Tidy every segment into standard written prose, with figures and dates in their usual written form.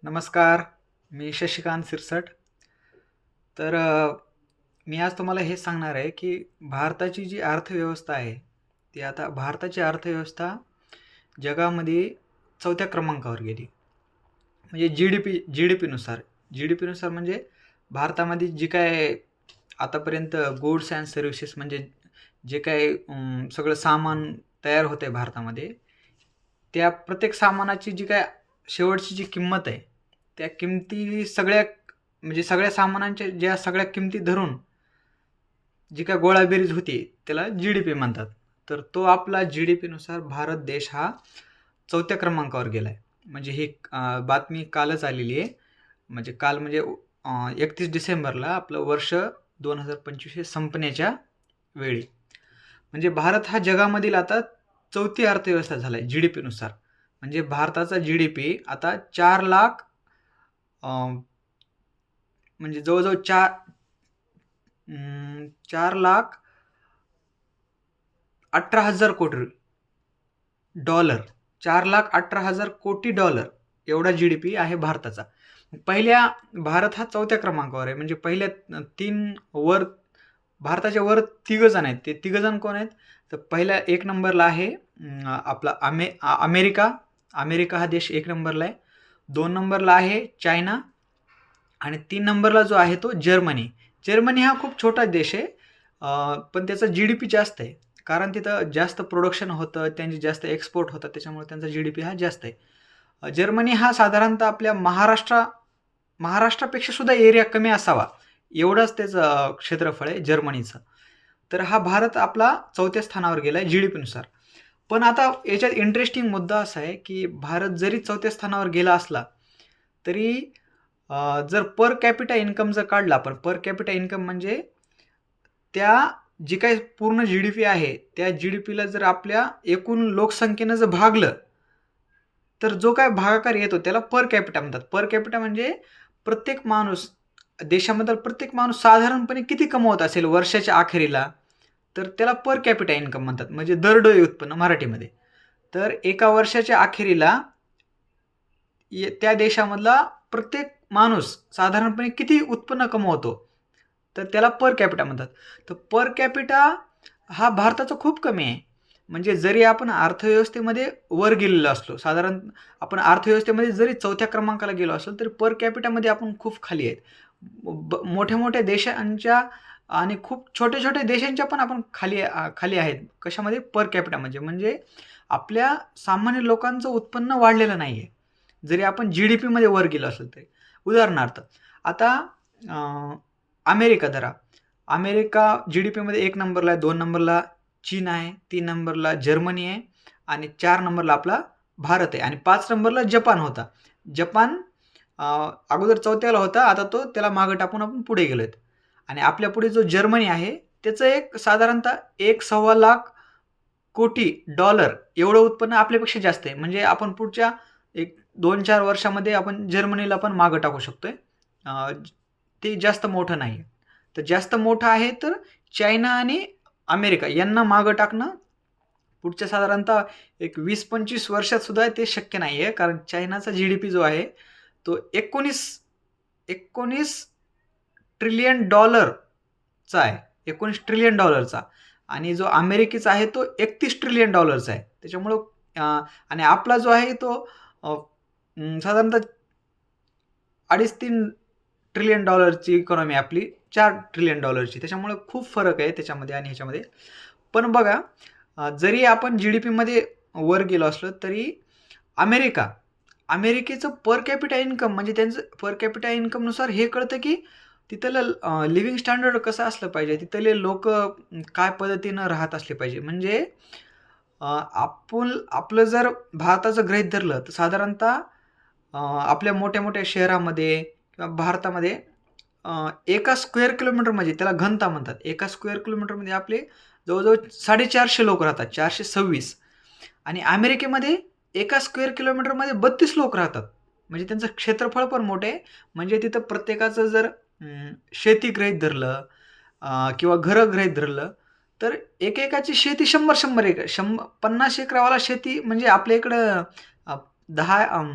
नमस्कार. मी शशिकांत सिरसट. तर मी आज तुम्हाला हे सांगणार आहे की भारताची जी अर्थव्यवस्था आहे, ती आता भारताची अर्थव्यवस्था जगामध्ये 4थ्या क्रमांकावर गेली. म्हणजे जी डी पीनुसार म्हणजे भारतामध्ये जी काय आतापर्यंत गुड्स अँड सर्व्हिसेस म्हणजे जे काही सगळं सामान तयार होतं आहे भारतामध्ये, त्या प्रत्येक सामानाची जी काय शेवटची जी किंमत आहे, त्या किमती म्हणजे सगळ्या सामानांच्या ज्या सगळ्या किमती धरून जी काय गोळाबेरीज होती त्याला जी-डी-पी म्हणतात. तर तो आपला जी-डी-पीनुसार भारत देश हा 4थ्या क्रमांकावर गेला आहे. म्हणजे ही बातमी कालच आलेली आहे. म्हणजे काल म्हणजे 31 डिसेंबरला आपलं वर्ष 2025 हे संपण्याच्या वेळी. म्हणजे भारत हा जगामधील आता 4थी अर्थव्यवस्था झाला आहे जी-डी-पीनुसार. म्हणजे भारताचा जी-डी-पी आता 4 लाख म्हणजे जवळजवळ 4,18,000 कोटी डॉलर, 4,18,000 कोटी डॉलर एवढा जी-डी-पी आहे भारताचा. भारत हा 4थ्या क्रमांकावर आहे. म्हणजे पहिल्या 3 वर भारताच्या वर 3 जण आहेत. ते 3 जण कोण आहेत? तर पहिल्या 1 नंबरला आहे आपला अमेरिका. अमेरिका हा देश 1 नंबरला आहे. 2 नंबरला आहे चायना आणि 3 नंबरला जो आहे तो जर्मनी. जर्मनी हा खूप छोटा देश आहे, पण त्याचा जी-डी-पी जास्त आहे. कारण तिथं जास्त प्रोडक्शन होतं, त्यांची जास्त एक्सपोर्ट होतात, त्याच्यामुळे त्यांचा जी-डी-पी हा जास्त आहे. जर्मनी हा साधारणतः आपल्या महाराष्ट्रापेक्षा सुद्धा एरिया कमी असावा, एवढंच त्याचं क्षेत्रफळ आहे जर्मनीचं. तर हा भारत आपला 4थ्या स्थानावर गेला आहे जी-डी-पीनुसार. पण आता याच्यात इंटरेस्टिंग मुद्दा असा आहे की भारत जरी 4थ्या स्थानावर गेला असला तरी जर पर कॅपिटा इन्कम जर काढला आपण, पर कॅपिटा इन्कम म्हणजे त्या जी काही पूर्ण जी-डी-पी आहे, त्या जी-डी-पीला जर आपल्या एकूण लोकसंख्येनं जर भागलं, तर जो काय भागाकार येतो त्याला पर कॅपिटा म्हणतात. पर कॅपिटा म्हणजे प्रत्येक माणूस, देशामधला प्रत्येक माणूस साधारणपणे किती कमवत असेल वर्षाच्या अखेरीला, तर त्याला पर कॅपिटा इन्कम म्हणतात. म्हणजे दरडोई उत्पन्न मराठीमध्ये. तर एका वर्षाच्या अखेरीला त्या देशामधला प्रत्येक माणूस साधारणपणे किती उत्पन्न कमवतो, तर त्याला पर कॅपिटा म्हणतात. तर पर कॅपिटा हा भारताचा खूप कमी आहे. म्हणजे जरी आपण अर्थव्यवस्थेमध्ये वर गेलेलो असलो, साधारण आपण अर्थव्यवस्थेमध्ये जरी 4थ्या क्रमांकाला गेलो असलो, तरी पर कॅपिटामध्ये आपण खूप खाली आहेत. मोठ्या-मोठ्या देशांच्या आणि खूप छोट्या-छोट्या देशांच्या पण आपण खाली आहेत. कशामध्ये? पर कॅपिटामध्ये. म्हणजे आपल्या सामान्य लोकांचं उत्पन्न वाढलेलं नाही आहे. जरी आपण जी-डी-पीमध्ये वर गेलो असेल तरी. उदाहरणार्थ, आता अमेरिका धरा. अमेरिका जी-डी-पीमध्ये 1 नंबरला आहे, 2 नंबरला चीन आहे, 3 नंबरला जर्मनी आहे आणि 4 नंबरला आपला भारत आहे आणि 5 नंबरला जपान होता. जपान अगोदर 4थ्याला होता, आता तो त्याला मागं टाकून आपण पुढे गेलोय. आणि आपल्या पुढे जो जर्मनी आहे, त्याचं एक साधारणतः 1.25 लाख कोटी डॉलर एवढं उत्पन्न आपल्यापेक्षा जास्त आहे. म्हणजे आपण पुढच्या एक 2-4 वर्षामध्ये आपण जर्मनीला पण मागं टाकू शकतोय. ते जास्त मोठं नाही. तर जास्त मोठं आहे तर चायना आणि अमेरिका यांना मागं टाकणं पुढच्या साधारणतः एक 20-25 वर्षात सुद्धा ते शक्य नाही आहे. कारण चायनाचा जी-डी-पी जो आहे तो 19 ट्रिलियन डॉलरचा आहे. 19 ट्रिलियन डॉलरचा आणि जो अमेरिकेचा आहे तो 31 ट्रिलियन डॉलरचा आहे. त्याच्यामुळं आणि आपला जो आहे तो साधारणतः 2.5-3 ट्रिलियन डॉलरची इकॉनॉमी आपली 4 ट्रिलियन डॉलरची. त्याच्यामुळं खूप फरक आहे त्याच्यामध्ये आणि ह्याच्यामध्ये. पण बघा, जरी आपण जी-डी-पीमध्ये वर गेलो असलो तरी अमेरिकेचं पर कॅपिटा इन्कम म्हणजे त्यांचं पर कॅपिटा इन्कमनुसार हे कळतं की तिथलं लिव्हिंग स्टँडर्ड कसं असलं पाहिजे, तिथले लोकं काय पद्धतीनं राहत असले पाहिजे. म्हणजे आपलं जर भारताचं गृहीत धरलं तर साधारणतः आपल्या मोठ्या-मोठ्या शहरामध्ये किंवा भारतामध्ये एका स्क्वेअर किलोमीटरमध्ये त्याला घनता म्हणतात. एका स्क्वेअर किलोमीटरमध्ये आपले जवळजवळ 450 लोक राहतात, 426 आणि अमेरिकेमध्ये एका स्क्वेअर किलोमीटरमध्ये 32 लोक राहतात. म्हणजे त्यांचं क्षेत्रफळ पण मोठं आहे. म्हणजे तिथं प्रत्येकाचं जर शेती गृहीत धरलं किंवा घरं गृहीत धरलं तर एकेकाची शेती 100 एकर 50 एकरावाला शेती म्हणजे आपल्या इकडं 10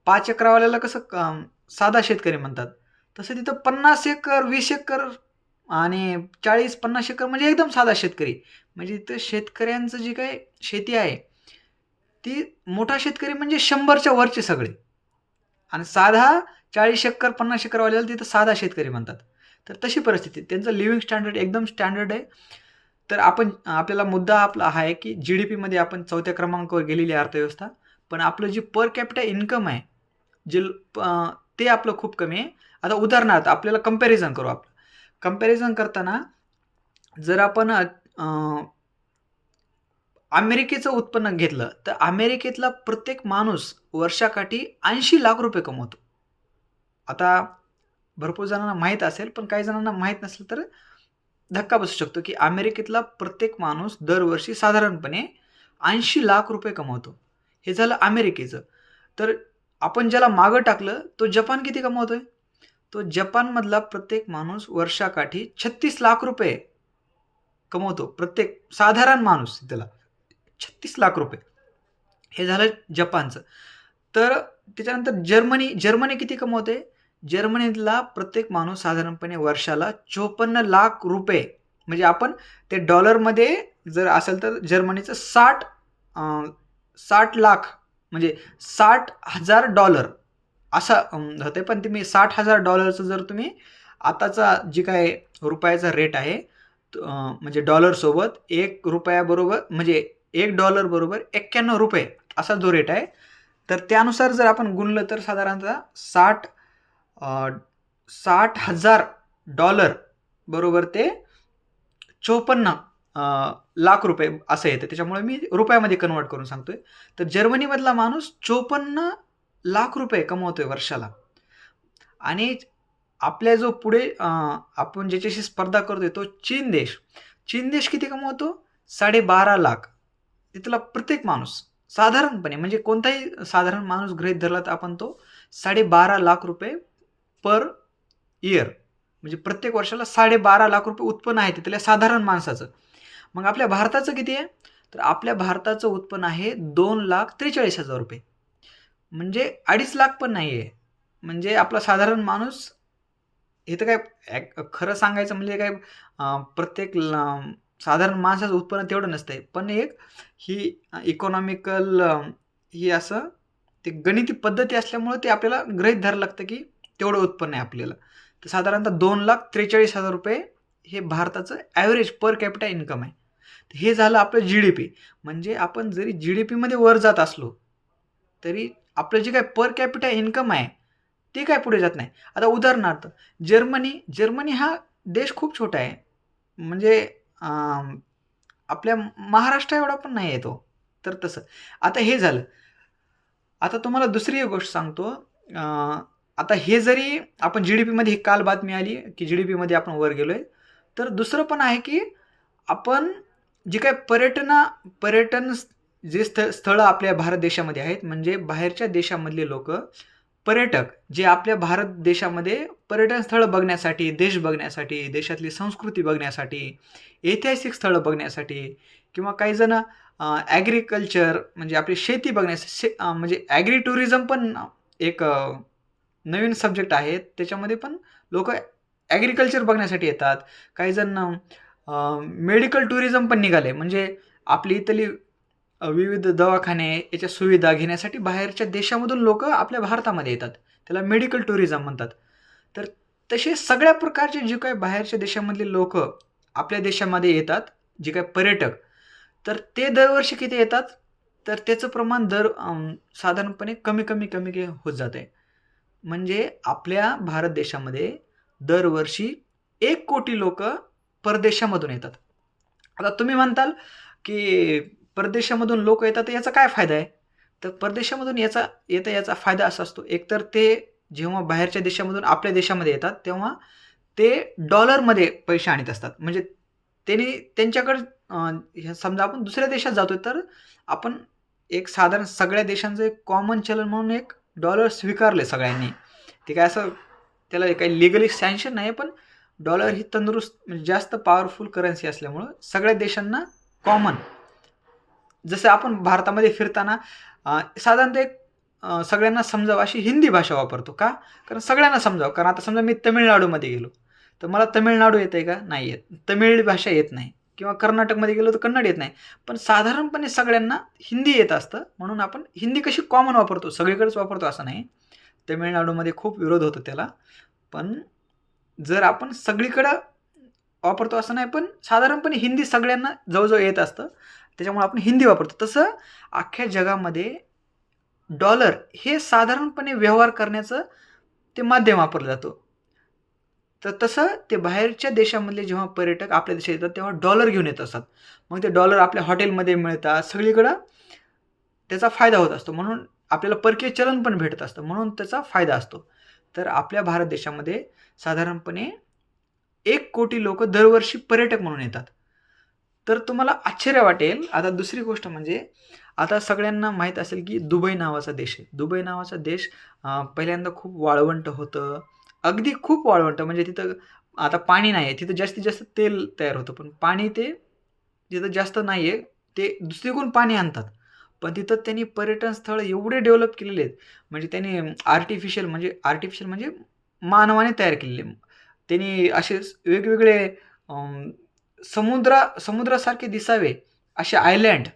5 एकरावाल्याला कसं साधा शेतकरी म्हणतात, तसं तिथं 50 एकर, 20 एकर आणि 40-50 एकर म्हणजे एकदम साधा शेतकरी. म्हणजे इथं शेतकऱ्यांचं जी काही शेती आहे, ती मोठा शेतकरी म्हणजे 100च्या वरचे सगळे. आणि साधा 40 एकर, 50 एकरवाल्याला तिथं साधा शेतकरी म्हणतात. तर तशी परिस्थिती. त्यांचं लिव्हिंग स्टँडर्ड एकदम स्टँडर्ड आहे. तर आपल्याला मुद्दा आपला हा आहे, की जी-डी-पीमध्ये आपण 4थ्या क्रमांकावर गेलेली आहे अर्थव्यवस्था. पण आपलं जे पर कॅपिटा इन्कम आहे, जे ते आपलं खूप कमी आहे. आता उदाहरणार्थ आपल्याला कंपॅरिझन करू आपलं. कंपॅरिझन करताना जर आपण अमेरिकेचं उत्पन्न घेतलं, तर अमेरिकेतला प्रत्येक माणूस वर्षाकाठी 80 लाख रुपये कमवतो. आता भरपूर जणांना माहीत असेल, पण काही जणांना माहीत नसलं तर धक्का बसू शकतो, की अमेरिकेतला प्रत्येक माणूस दरवर्षी साधारणपणे 80 लाख रुपये कमवतो. हे झालं अमेरिकेचं. तर आपण ज्याला मागं टाकलं, तो जपान किती कमवतोय? तो जपानमधला प्रत्येक माणूस वर्षाकाठी 36 लाख रुपये कमवतो. प्रत्येक साधारण माणूस त्याला 36 लाख रुपये. हे झालं जपानचं. तर त्याच्यानंतर जर्मनी किती कमवते? जर्मनीतला प्रत्येक माणूस साधारणपणे वर्षाला 54 लाख रुपये, म्हणजे आपण ते डॉलरमध्ये जर असेल तर जर्मनीचं 60 लाख म्हणजे $60,000 असं होते. पण तुम्ही $60,000 जर तुम्ही आताचा जी काय रुपयाचा रेट आहे, म्हणजे डॉलरसोबत 1 रुपयाबरोबर म्हणजे $1 बरोबर 91 रुपये असा जो रेट आहे, तर त्यानुसार जर आपण गुणलं तर साधारणतः $60,000 बरोबर ते 54 लाख रुपये असं येतं. त्याच्यामुळे मी रुपयामध्ये कन्व्हर्ट करून सांगतोय. तर जर्मनीमधला माणूस 54 लाख रुपये कमवतोय वर्षाला. आणि आपल्या जो पुढे आपण ज्याच्याशी स्पर्धा करतोय तो चीन देश. चीन देश किती कमवतो? 12.5 लाख. तिथला प्रत्येक माणूस साधारणपणे, म्हणजे कोणताही साधारण माणूस गृहीत धरला तर आपण तो 12.5 लाख रुपये पर इयर, म्हणजे प्रत्येक वर्षाला 12.5 लाख रुपये उत्पन्न आहे तिथल्या साधारण माणसाचं. मग आपल्या भारताचं किती आहे? तर आपल्या भारताचं उत्पन्न आहे 2,43,000 रुपये, म्हणजे 2.5 लाख पण नाही आहे. म्हणजे आपला साधारण माणूस, हे तर काय खरं सांगायचं म्हणजे काय प्रत्येक साधारण माणसाचं उत्पन्न तेवढं नसतंय. पण ही इकॉनॉमिकल ही असं ते गणिती पद्धती असल्यामुळे ते आपल्याला गृहीत धरायला लागतं, की तेवढं उत्पन्न आहे आपल्याला. तर साधारणतः 2,43,000 रुपये हे भारताचं ॲव्हरेज पर कॅपिटा इन्कम आहे. हे झालं आपलं जी-डी-पी. म्हणजे आपण जरी जी-डी-पीमध्ये वर जात असलो, तरी आपलं जे काही पर कॅपिटा इन्कम आहे, ते काय पुढे जात नाही. आता उदाहरणार्थ जर्मनी हा देश खूप छोटा आहे. म्हणजे आपल्या महाराष्ट्र एवढा पण नाही आहे तो. तर तसं. आता हे झालं. आता तुम्हाला दुसरी एक गोष्ट सांगतो. आता हे जरी आपण जी-डी-पीमध्ये काल बातमी आली, की जी-डी-पीमध्ये आपण वर गेलोय. तर दुसरं पण आहे, की आपण जे काही पर्यटन जे स्थळं आपल्या भारत देशामध्ये आहेत, म्हणजे बाहेरच्या देशामधले लोकं पर्यटक जे आपल्या भारत देशामध्ये पर्यटन स्थळं बघण्यासाठी, देश बघण्यासाठी, देशातली संस्कृती बघण्यासाठी, ऐतिहासिक स्थळं बघण्यासाठी किंवा काही जण ॲग्रिकल्चर म्हणजे आपली शेती बघण्यासाठी म्हणजे ॲग्री टुरिझम पण एक नवीन सब्जेक्ट आहे. त्याच्यामध्ये पण लोकं ॲग्रिकल्चर बघण्यासाठी येतात. काही जण मेडिकल टुरिझम पण निघाले. म्हणजे आपली इथली विविध दवाखाने याच्या सुविधा घेण्यासाठी बाहेरच्या देशामधून लोकं आपल्या भारतामध्ये येतात. त्याला मेडिकल टुरिझम म्हणतात. तर तसे सगळ्या प्रकारचे जे काही बाहेरच्या देशामधले लोकं आपल्या देशामध्ये येतात, जे काही पर्यटक, तर ते दरवर्षी किती येतात? तर त्याचं प्रमाण साधारणपणे कमी होत जातंय. म्हणजे आपल्या भारत देशामध्ये दरवर्षी 1 कोटी लोकं परदेशामधून येतात. आता तुम्ही म्हणताल, की परदेशामधून लोकं येतात तर याचा काय फायदा आहे? तर परदेशामधून याचा फायदा असा असतो, एकतर ते जेव्हा बाहेरच्या देशामधून आपल्या देशामध्ये येतात, तेव्हा ते डॉलरमध्ये पैसे आणत असतात. म्हणजे त्यांच्याकडे समजा आपण दुसऱ्या देशात जातोय, तर आपण एक साधारण सगळ्या देशांचं एक कॉमन चलन म्हणून एक डॉलर स्वीकारले सगळ्यांनी. ते काय असं त्याला काही लीगली सँक्शन नाही, पण डॉलर ही म्हणजे जास्त पॉवरफुल करन्सी असल्यामुळं सगळ्या देशांना कॉमन. जसं आपण भारतामध्ये फिरताना साधारणतः एक सगळ्यांना समजावं अशी हिंदी भाषा वापरतो. का? कारण सगळ्यांना समजावं. कारण आता समजा मी तामिळनाडूमध्ये गेलो, तर मला तामिळनाडू येतंय का? नाही येत. तमिळ भाषा येत नाही किंवा कर्नाटकमध्ये गेलो तर कन्नड येत नाही. पण साधारणपणे सगळ्यांना हिंदी येत असतं. म्हणून आपण हिंदी कशी कॉमन वापरतो, सगळीकडेच वापरतो असं नाही. तामिळनाडूमध्ये खूप विरोध होतो त्याला. पण जर आपण सगळीकडं वापरतो असं नाही, पण साधारणपणे हिंदी सगळ्यांना जवळ-जवळ येत असतं. त्याच्यामुळे आपण हिंदी वापरतो. तसं अख्ख्या जगामध्ये डॉलर हे साधारणपणे व्यवहार करण्याचं ते माध्यम वापरलं जातं. तर तसं ते बाहेरच्या देशामधले जेव्हा पर्यटक आपल्या देशात येतात, तेव्हा डॉलर घेऊन येत असतात. मग ते डॉलर आपल्या हॉटेलमध्ये मिळतात. सगळीकडं त्याचा फायदा होत असतो. म्हणून आपल्याला परकीय चलन पण भेटत असतं. म्हणून त्याचा फायदा असतो. तर आपल्या भारत देशामध्ये साधारणपणे 1 कोटी लोकं दरवर्षी पर्यटक म्हणून येतात. तर तुम्हाला आश्चर्य वाटेल. आता दुसरी गोष्ट म्हणजे आता सगळ्यांना माहीत असेल, की दुबई नावाचा देश आहे. दुबई नावाचा देश पहिल्यांदा खूप वाळवंट होतं. अगदी खूप वाळवंट म्हणजे तिथं आता पाणी नाही आहे. तिथं जास्तीत जास्त तेल तयार होतं. पण पाणी ते तिथं जास्त नाही आहे. ते दुसरीकडून पाणी आणतात. पण तिथं त्यांनी पर्यटन स्थळ एवढे डेव्हलप केलेले आहेत. म्हणजे त्यांनी आर्टिफिशियल म्हणजे मानवाने तयार केलेले. त्यांनी असे वेगवेगळे अं, समुद्रासारखे दिसावे असे आयलँड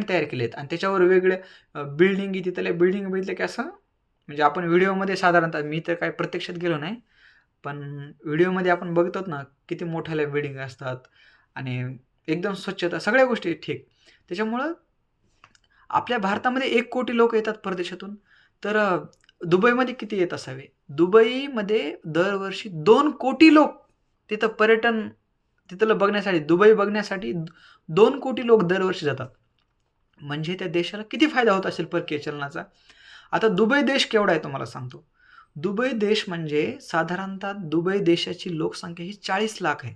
तयार केलेत आणि त्याच्यावर वेगवेगळ्या बिल्डिंगी तिथल्या बिल्डिंग बघितल्या की असं म्हणजे आपण व्हिडिओमध्ये साधारणतः मी तर काही प्रत्यक्षात गेलो नाही. पण व्हिडिओमध्ये आपण बघतो ना, किती मोठ्याल्या बिल्डिंग असतात आणि एकदम स्वच्छता सगळ्या गोष्टी ठीक. त्याच्यामुळं आपल्या भारतामध्ये 1 कोटी लोक येतात परदेशातून. तर दुबईमध्ये किती येत असावे? दुबईमध्ये दरवर्षी 2 कोटी लोक तिथं तिथलं बघण्यासाठी, दुबई बघण्यासाठी 2 कोटी लोक दरवर्षी जातात. म्हणजे त्या देशाला किती फायदा होत असेल परकीय चलनाचा. आता दुबई देश केवढा आहे तुम्हाला सांगतो. दुबई देश म्हणजे साधारणतः दुबई देशाची लोकसंख्या ही 40 लाख आहे.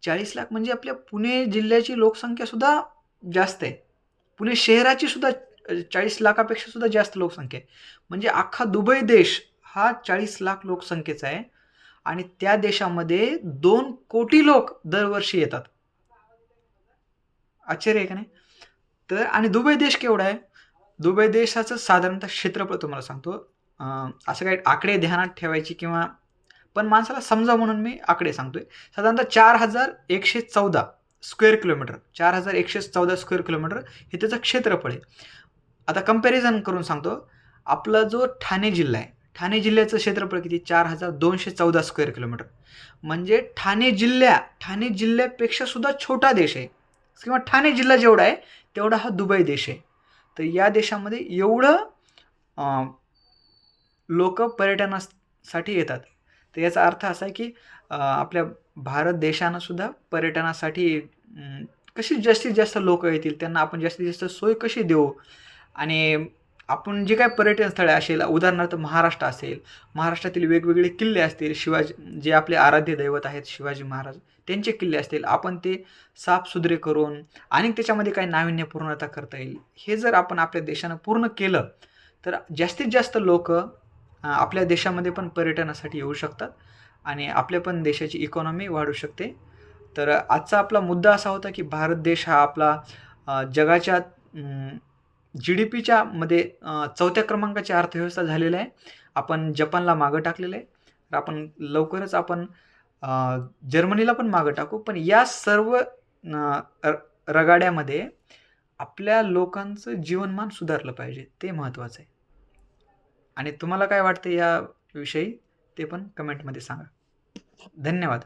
40 लाख म्हणजे आपल्या पुणे जिल्ह्याची लोकसंख्या सुद्धा जास्त आहे. पुणे शहराची सुद्धा 40 लाखापेक्षा सुद्धा जास्त लोकसंख्या आहे. म्हणजे अख्खा दुबई देश हा 40 लाख लोकसंख्येचा आहे आणि त्या देशामध्ये 2 कोटी लोक दरवर्षी येतात. आश्चर्य आहे का नाही? तर आणि दुबई देश केवढा आहे? दुबई देशाचं साधारणतः क्षेत्रफळ तुम्हाला सांगतो. असं काही आकडे ध्यानात ठेवायची किंवा पण माणसाला समजावं म्हणून मी आकडे सांगतोय. साधारणतः 4114 स्क्वेअर किलोमीटर 4114 स्क्वेअर किलोमीटर हे त्याचं क्षेत्रफळ आहे. आता कंपॅरिझन करून सांगतो. आपला जो ठाणे जिल्हा आहे, ठाणे जिल्ह्याचं क्षेत्रफळ किती? 4214 स्क्वेअर किलोमीटर. म्हणजे ठाणे जिल्ह्यापेक्षा सुद्धा छोटा देश आहे किंवा ठाणे जिल्हा जेवढा आहे, तेवढा हा दुबई देश आहे. तर या देशामध्ये एवढं लोकं पर्यटनासाठी येतात. तर याचा अर्थ असा आहे, की आपल्या भारत देशानं सुद्धा पर्यटनासाठी कशी जास्तीत जास्त लोकं येतील, त्यांना आपण जास्तीत जास्त सोय कशी देऊ आणि आपण जे काही पर्यटन स्थळे असेल, उदाहरणार्थ महाराष्ट्र असेल, महाराष्ट्रातील वेगवेगळे किल्ले असतील, जे आपले आराध्य दैवत आहेत शिवाजी महाराज, त्यांचे किल्ले असतील, आपण ते साफसुथरे करून आणि त्याच्यामध्ये काही नाविन्यपूर्णता करता येईल. हे जर आपण आपल्या देशानं पूर्ण केलं, तर जास्तीत जास्त लोकं आपल्या देशामध्ये पण पर्यटनासाठी येऊ शकतात आणि आपल्या पण देशाची इकॉनॉमी वाढू शकते. तर आजचा आपला मुद्दा असा होता, की भारत देश हा आपला जगाच्या जी-डी-पीच्या मध्ये 4थ्या क्रमांकाची अर्थव्यवस्था झालेला आहे. आपण जपानला मागं टाकलेलं आहे. तर आपण लवकरच जर्मनीला पण मागं टाकू. पण या सर्व रगाड्यामध्ये आपल्या लोकांचं जीवनमान सुधारलं पाहिजे. ते महत्त्वाचं आहे. आणि तुम्हाला काय वाटतं याविषयी ते पण कमेंटमध्ये सांगा. धन्यवाद.